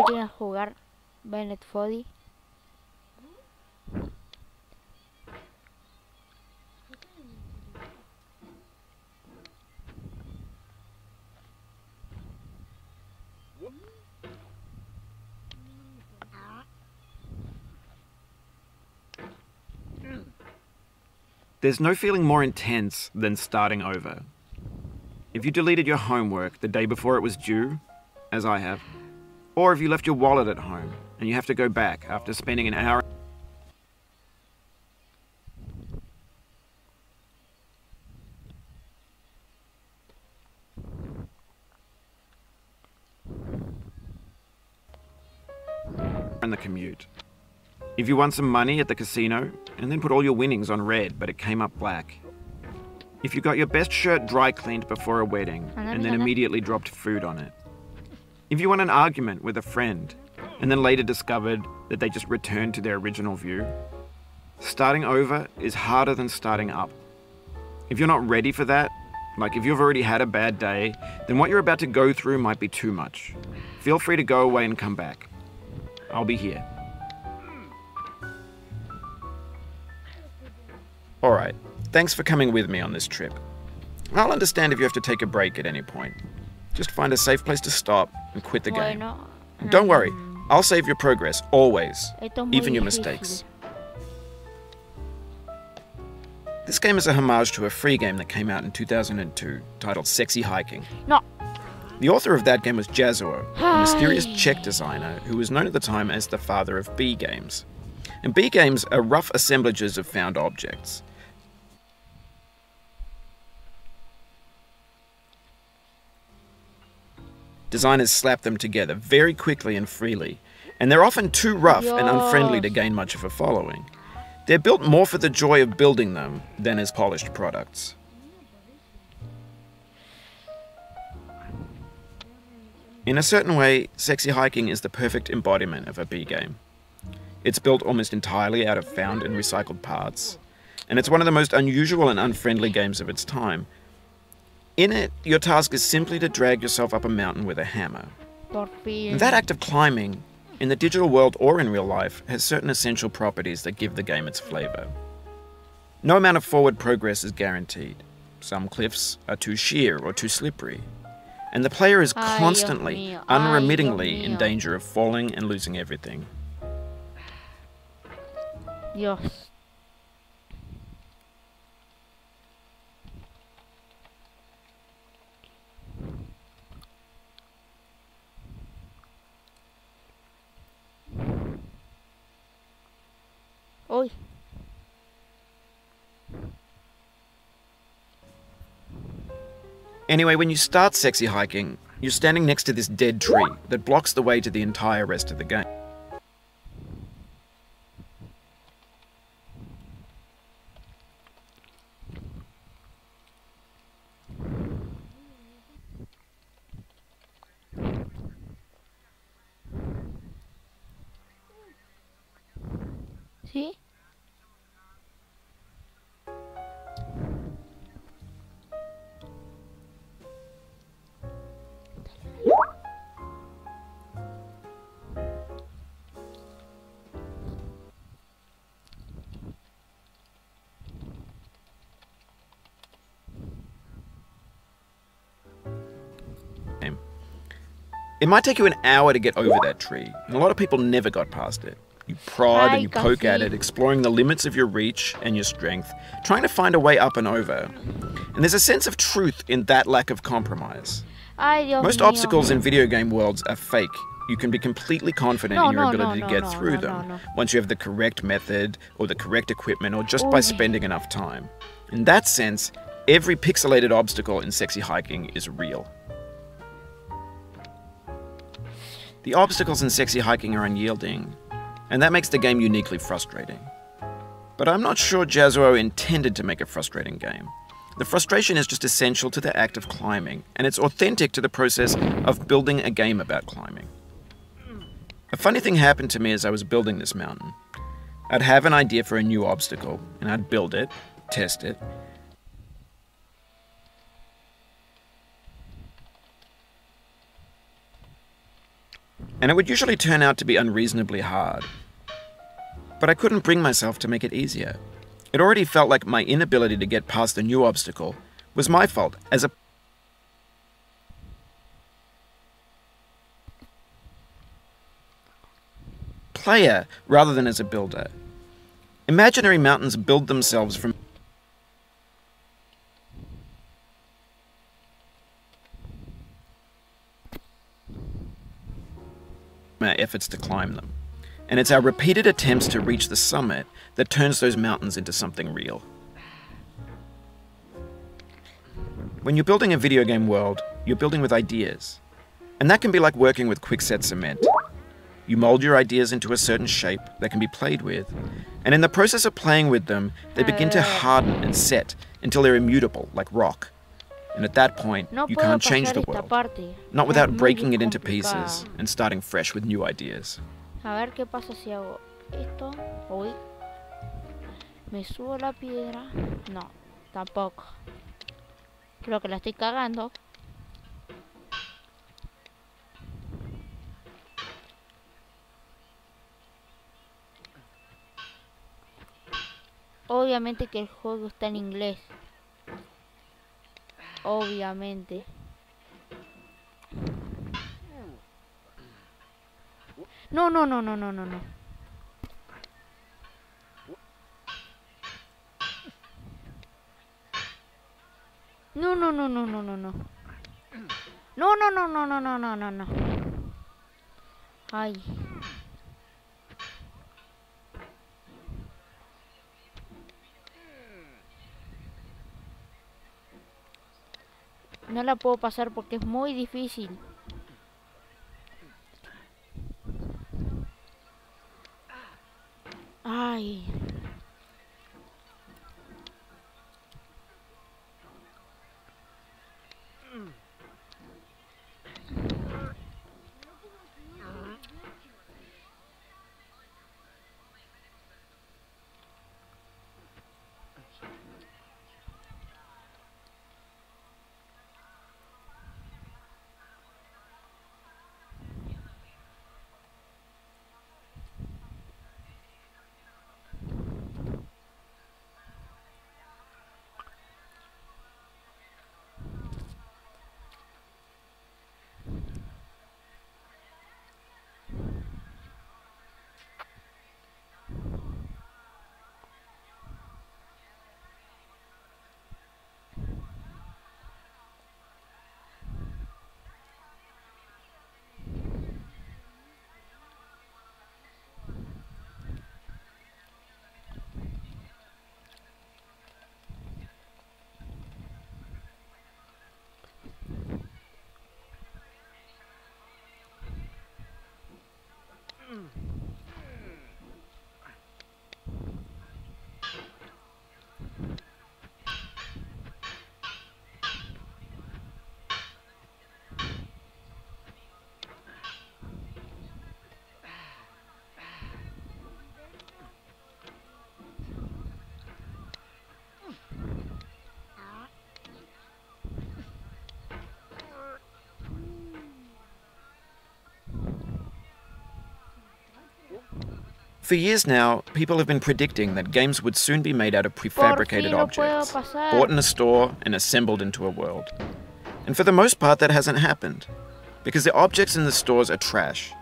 debería jugar Bennett Foddy. There's no feeling more intense than starting over. If you deleted your homework the day before it was due, as I have, or if you left your wallet at home and you have to go back after spending an hour in the commute. If you won some money at the casino and then put all your winnings on red but it came up black. If you got your best shirt dry cleaned before a wedding and then immediately dropped food on it. If you won an argument with a friend and then later discovered that they just returned to their original view. Starting over is harder than starting up. If you're not ready for that, like if you've already had a bad day, then what you're about to go through might be too much. Feel free to go away and come back. I'll be here. Alright, thanks for coming with me on this trip. I'll understand if you have to take a break at any point. Just find a safe place to stop and quit the game. And don't worry, I'll save your progress, always, even your mistakes. This game is a homage to a free game that came out in 2002, titled Sexy Hiking. No. The author of that game was Jazuo, a mysterious Czech designer who was known at the time as the father of B games. And B games are rough assemblages of found objects. Designers slap them together very quickly and freely, and they're often too rough and unfriendly to gain much of a following. They're built more for the joy of building them than as polished products. In a certain way, Sexy Hiking is the perfect embodiment of a B game. It's built almost entirely out of found and recycled parts, and it's one of the most unusual and unfriendly games of its time. In it, your task is simply to drag yourself up a mountain with a hammer. And that act of climbing, in the digital world or in real life, has certain essential properties that give the game its flavour. No amount of forward progress is guaranteed. Some cliffs are too sheer or too slippery. And the player is constantly, unremittingly in danger of falling and losing everything. Dios. Uy. Anyway, when you start Sexy Hiking, you're standing next to this dead tree that blocks the way to the entire rest of the game. ¿Sí? It might take you an hour to get over that tree, and a lot of people never got past it. You prod and you poke at it, exploring the limits of your reach and your strength, trying to find a way up and over. And there's a sense of truth in that lack of compromise. Most obstacles in video game worlds are fake. You can be completely confident in your ability to get through them once you have the correct method or the correct equipment or just by spending enough time. In that sense, every pixelated obstacle in Sexy Hiking is real. The obstacles in Sexy Hiking are unyielding, and that makes the game uniquely frustrating. But I'm not sure Jazuo intended to make a frustrating game. The frustration is just essential to the act of climbing, and it's authentic to the process of building a game about climbing. A funny thing happened to me as I was building this mountain. I'd have an idea for a new obstacle, and I'd build it, test it, and it would usually turn out to be unreasonably hard. But I couldn't bring myself to make it easier. It already felt like my inability to get past the new obstacle was my fault as a player rather than as a builder. Imaginary mountains build themselves from our efforts to climb them. And it's our repeated attempts to reach the summit that turns those mountains into something real. When you're building a video game world, you're building with ideas. And that can be like working with quickset cement. You mold your ideas into a certain shape that can be played with, and in the process of playing with them, they begin to harden and set until they're immutable, like rock. And at that point, No you puedo can't change pasar the esta world, parte. not Es without muy breaking it into complicado. pieces and starting fresh with new ideas. A ver qué pasa si hago esto. Uy. ¿Me subo la piedra? No, tampoco. Creo que la estoy cagando. Obviamente que el juego está en inglés. Obviamente. No, no, no, no, no, no, no. No, no, no, no, no, no, no. No, no, no, no, no, no, no, no, no. Ay. No la puedo pasar porque es muy difícil. Ay. For years now, people have been predicting that games would soon be made out of Por prefabricated fin lo puedo objects, pasar. bought in a store and assembled into a world. And for the most part, that hasn't happened, because the objects in the stores are trash.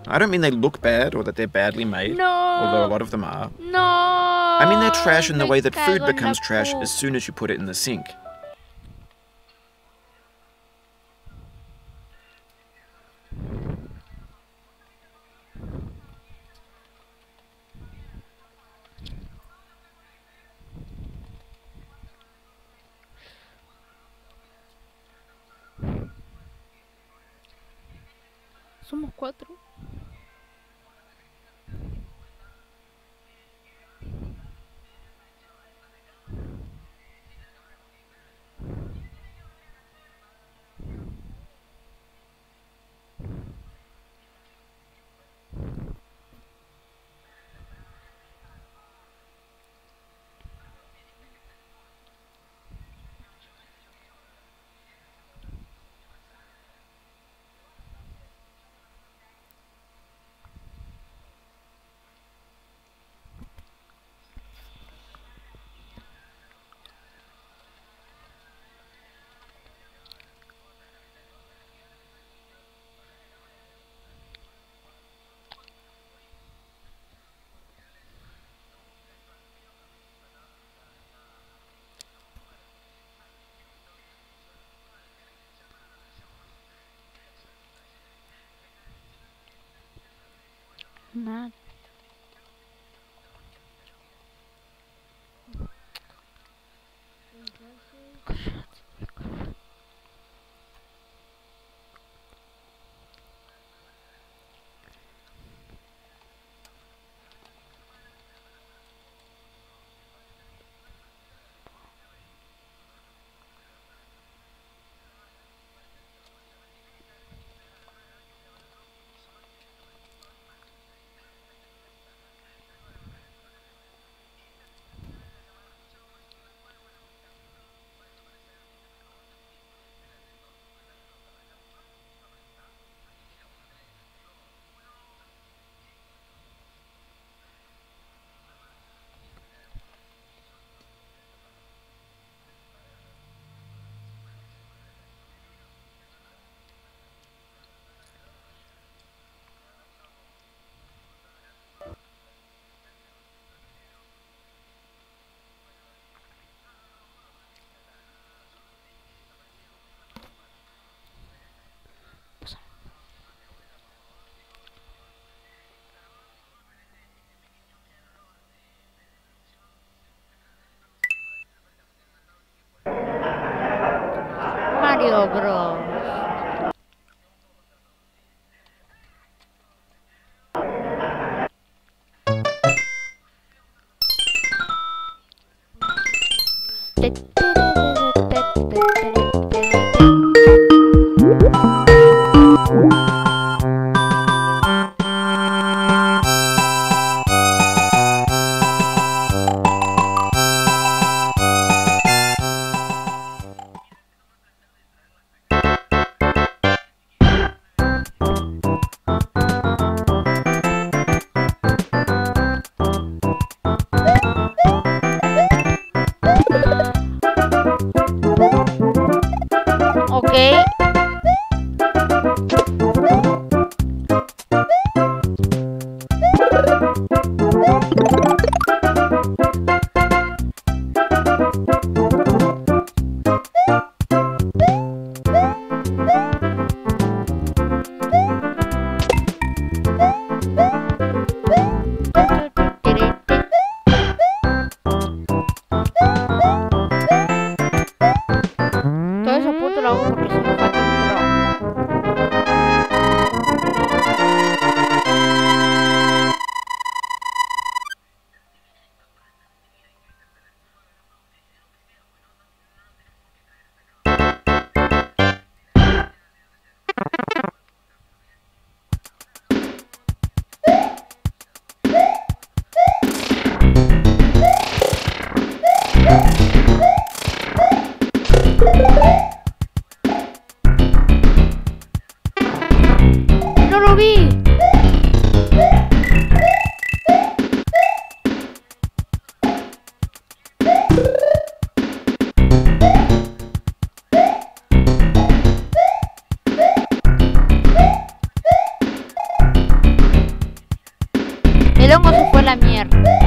I don't mean they look bad or that they're badly made, No. although a lot of them are. No. I mean they're trash in the Me way that food cago en la becomes trash pu- as soon as you put it in the sink. Somos 4. Nada. Mario Bros. Ok. Todo eso punto lo hago porque se me falta un drop. ¡No lo vi! El hongo se fue a la mierda.